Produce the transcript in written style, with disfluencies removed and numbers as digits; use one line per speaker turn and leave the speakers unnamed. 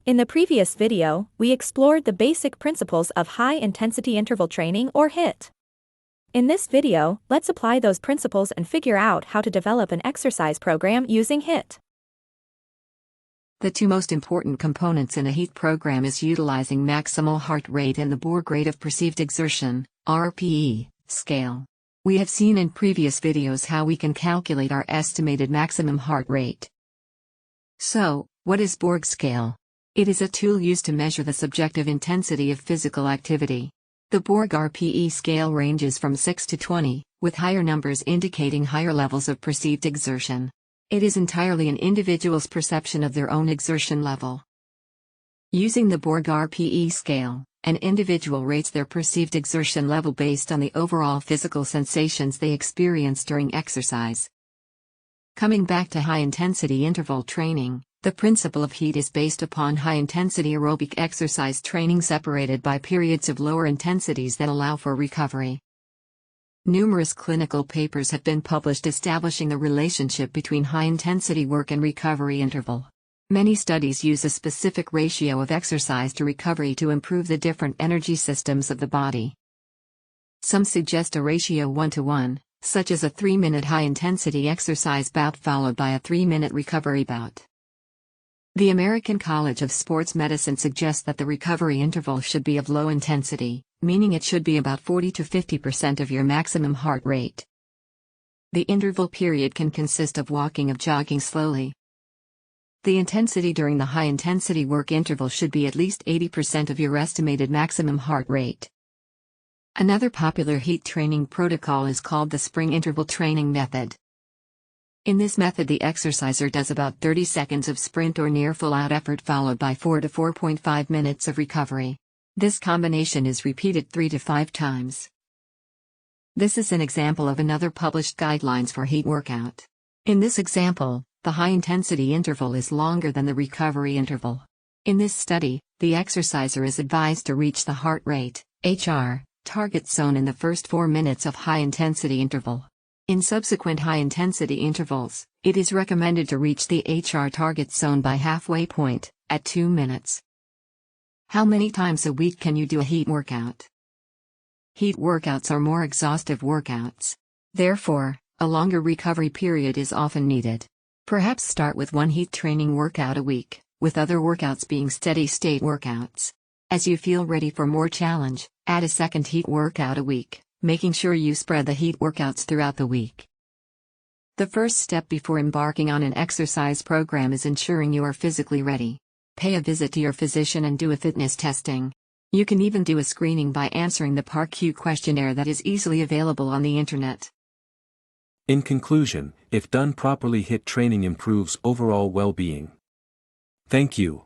In the previous video, we explored the basic principles of high-intensity interval training or HIIT. In this video, let's apply those principles and figure out how to develop an exercise program using HIIT.
The two most important components in a HIIT program is utilizing maximal heart rate and the Borg rate of perceived exertion, RPE, scale. We have seen in previous videos how we can calculate our estimated maximum heart rate. So, what is Borg scale? It is a tool used to measure the subjective intensity of physical activity. The Borg RPE scale ranges from 6 to 20, with higher numbers indicating higher levels of perceived exertion. It is entirely an individual's perception of their own exertion level. Using the Borg RPE scale, an individual rates their perceived exertion level based on the overall physical sensations they experience during exercise. Coming back to high-intensity interval training, the principle of HIIT is based upon high-intensity aerobic exercise training separated by periods of lower intensities that allow for recovery. Numerous clinical papers have been published establishing the relationship between high-intensity work and recovery interval. Many studies use a specific ratio of exercise to recovery to improve the different energy systems of the body. Some suggest a ratio 1:1, such as a 3-minute high-intensity exercise bout followed by a 3-minute recovery bout. The American College of Sports Medicine suggests that the recovery interval should be of low intensity, meaning it should be about 40 to 50% of your maximum heart rate. The interval period can consist of walking or jogging slowly. The intensity during the high-intensity work interval should be at least 80% of your estimated maximum heart rate. Another popular HIIT training protocol is called the spring interval training method. In this method, the exerciser does about 30 seconds of sprint or near full-out effort followed by 4 to 4.5 minutes of recovery. This combination is repeated 3 to 5 times. This is an example of another published guidelines for HIIT workout. In this example, the high-intensity interval is longer than the recovery interval. In this study, the exerciser is advised to reach the heart rate, HR, target zone in the first 4 minutes of high-intensity interval. In subsequent high-intensity intervals, it is recommended to reach the HR target zone by halfway point, at 2 minutes. How many times a week can you do a HIIT workout? HIIT workouts are more exhaustive workouts. Therefore, a longer recovery period is often needed. Perhaps start with one HIIT training workout a week, with other workouts being steady-state workouts. As you feel ready for more challenge, add a second HIIT workout a week, making sure you spread the HIIT workouts throughout the week. The first step before embarking on an exercise program is ensuring you are physically ready. Pay a visit to your physician and do a fitness testing. You can even do a screening by answering the PAR-Q questionnaire that is easily available on the internet.
In conclusion, if done properly, HIIT training improves overall well-being. Thank you.